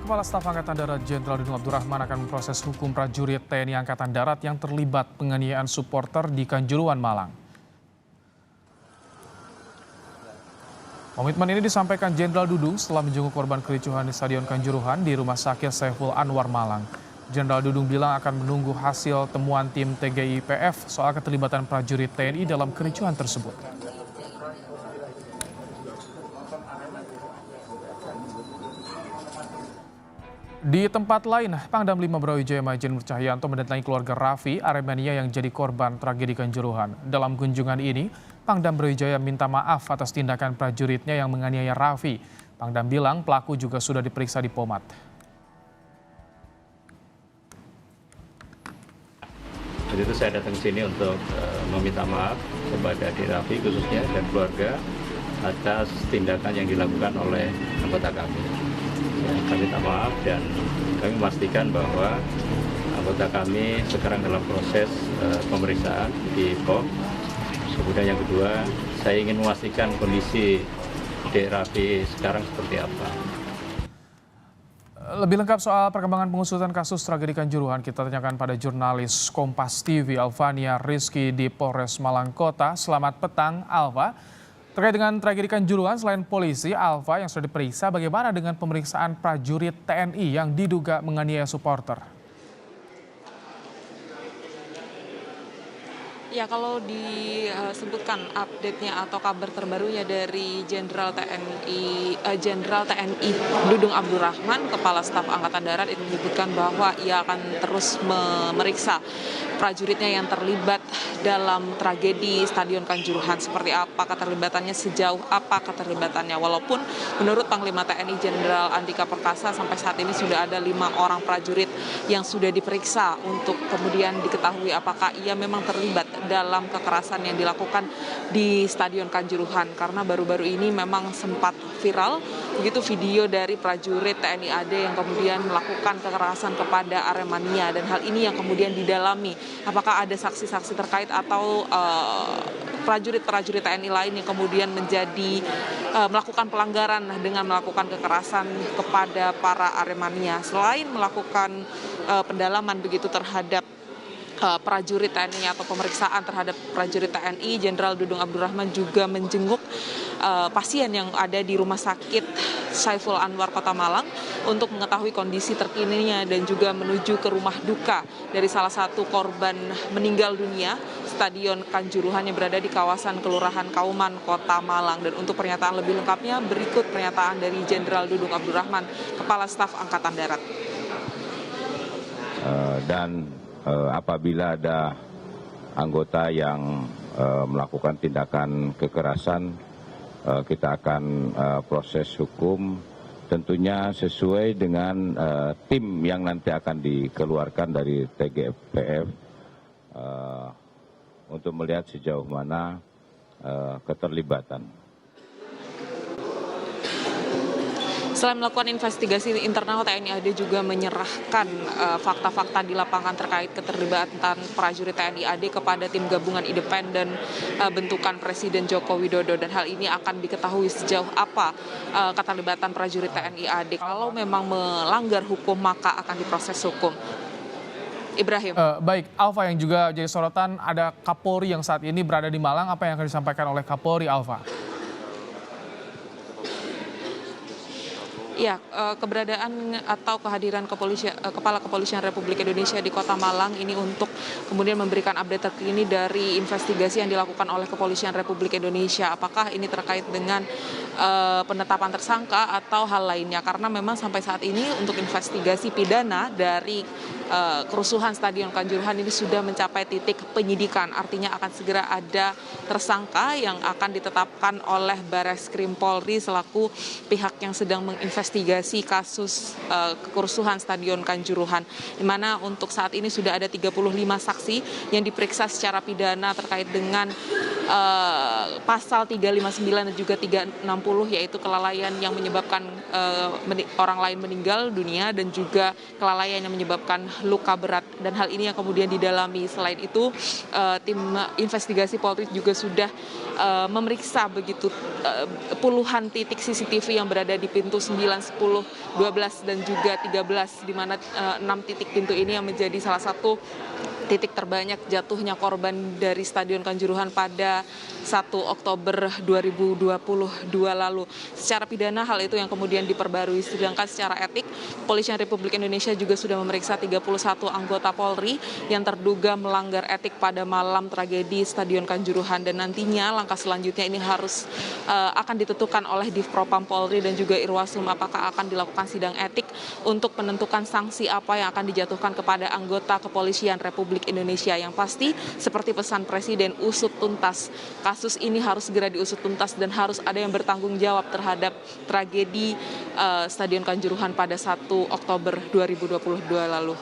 Kepala Staf Angkatan Darat Jenderal Dudung Abdurrahman akan memproses hukum prajurit TNI Angkatan Darat yang terlibat penganiayaan supporter di Kanjuruhan, Malang. Komitmen ini disampaikan Jenderal Dudung setelah menjenguk korban kericuhan di Stadion Kanjuruhan di Rumah Sakit Saiful Anwar, Malang. Jenderal Dudung bilang akan menunggu hasil temuan tim TGIPF soal keterlibatan prajurit TNI dalam kericuhan tersebut. Di tempat lain, Pangdam 5 Brawijaya Majen Cahyanto mendatangi keluarga Raffi Aremania yang jadi korban tragedi Kanjuruhan. Dalam kunjungan ini, Pangdam Brawijaya minta maaf atas tindakan prajuritnya yang menganiaya Raffi. Pangdam bilang pelaku juga sudah diperiksa di Pomat. Jadi itu saya datang ke sini untuk meminta maaf kepada Adik Raffi khususnya dan keluarga atas tindakan yang dilakukan oleh anggota kami. Kami minta maaf dan kami memastikan bahwa anggota kami sekarang dalam proses pemeriksaan di POM. Kemudian yang kedua, saya ingin memastikan kondisi Adik Raffi sekarang seperti apa. Lebih lengkap soal perkembangan pengusutan kasus tragedi Kanjuruhan kita tanyakan pada jurnalis Kompas TV Alvania Rizky di Polres Malang Kota. Selamat petang, Alva. Terkait dengan tragedi Kanjuruhan, selain polisi, Alva yang sudah diperiksa, bagaimana dengan pemeriksaan prajurit TNI yang diduga menganiaya supporter? Ya, kalau disebutkan update-nya atau kabar terbarunya dari Jenderal TNI Dudung Abdurrahman, Kepala Staf Angkatan Darat, itu menyebutkan bahwa ia akan terus memeriksa prajuritnya yang terlibat dalam tragedi Stadion Kanjuruhan. Seperti apa keterlibatannya, sejauh apa keterlibatannya. Walaupun menurut Panglima TNI Jenderal Andika Perkasa sampai saat ini sudah ada 5 orang prajurit yang sudah diperiksa untuk kemudian diketahui apakah ia memang terlibat dalam kekerasan yang dilakukan di Stadion Kanjuruhan. Karena baru-baru ini memang sempat viral begitu video dari prajurit TNI AD yang kemudian melakukan kekerasan kepada Aremania, dan hal ini yang kemudian didalami apakah ada saksi-saksi terkait atau prajurit-prajurit TNI lain yang kemudian melakukan pelanggaran dengan melakukan kekerasan kepada para Aremania. Selain melakukan pendalaman begitu terhadap prajurit TNI atau pemeriksaan terhadap prajurit TNI, Jenderal Dudung Abdurrahman juga menjenguk pasien yang ada di Rumah Sakit Saiful Anwar Kota Malang untuk mengetahui kondisi terkininya dan juga menuju ke rumah duka dari salah satu korban meninggal dunia Stadion Kanjuruhan yang berada di kawasan Kelurahan Kauman, Kota Malang. Dan untuk pernyataan lebih lengkapnya, berikut pernyataan dari Jenderal Dudung Abdurrahman, Kepala Staf Angkatan Darat. Apabila ada anggota yang melakukan tindakan kekerasan, kita akan proses hukum tentunya sesuai dengan tim yang nanti akan dikeluarkan dari TGIPF untuk melihat sejauh mana keterlibatan. Selain melakukan investigasi internal, TNI AD juga menyerahkan fakta-fakta di lapangan terkait keterlibatan prajurit TNI AD kepada tim gabungan independen bentukan Presiden Joko Widodo, dan hal ini akan diketahui sejauh apa keterlibatan prajurit TNI AD. Kalau memang melanggar hukum maka akan diproses hukum. Ibrahim. Baik, Alva, yang juga jadi sorotan ada Kapolri yang saat ini berada di Malang. Apa yang akan disampaikan oleh Kapolri, Alva? Ya, keberadaan atau kehadiran Kepala Kepolisian Republik Indonesia di Kota Malang ini untuk kemudian memberikan update terkini dari investigasi yang dilakukan oleh Kepolisian Republik Indonesia. Apakah ini terkait dengan penetapan tersangka atau hal lainnya? Karena memang sampai saat ini untuk investigasi pidana dari kerusuhan Stadion Kanjuruhan ini sudah mencapai titik penyidikan. Artinya akan segera ada tersangka yang akan ditetapkan oleh Bareskrim Polri selaku pihak yang sedang menginvestigasi kasus kerusuhan Stadion Kanjuruhan, di mana untuk saat ini sudah ada 35 saksi yang diperiksa secara pidana terkait dengan pasal 359 dan juga 360, yaitu kelalaian yang menyebabkan orang lain meninggal dunia dan juga kelalaian yang menyebabkan luka berat. Dan hal ini yang kemudian didalami. Selain itu, tim investigasi Polri juga sudah memeriksa begitu puluhan titik CCTV yang berada di pintu 9, 10, 12 dan juga 13, di mana 6 titik pintu ini yang menjadi salah satu titik terbanyak jatuhnya korban dari Stadion Kanjuruhan pada 1 Oktober 2022 lalu. Secara pidana hal itu yang kemudian diperbarui, sedangkan secara etik Kepolisian Republik Indonesia juga sudah memeriksa 31 anggota Polri yang terduga melanggar etik pada malam tragedi Stadion Kanjuruhan, dan nantinya langkah selanjutnya ini harus akan ditentukan oleh Divpropam Polri dan juga Irwasum, apakah akan dilakukan sidang etik untuk menentukan sanksi apa yang akan dijatuhkan kepada anggota Kepolisian Republik Indonesia. Yang pasti seperti pesan Presiden, usut tuntas. Kasus ini harus segera diusut tuntas dan harus ada yang bertanggung jawab terhadap tragedi Stadion Kanjuruhan pada 1 Oktober 2022 lalu.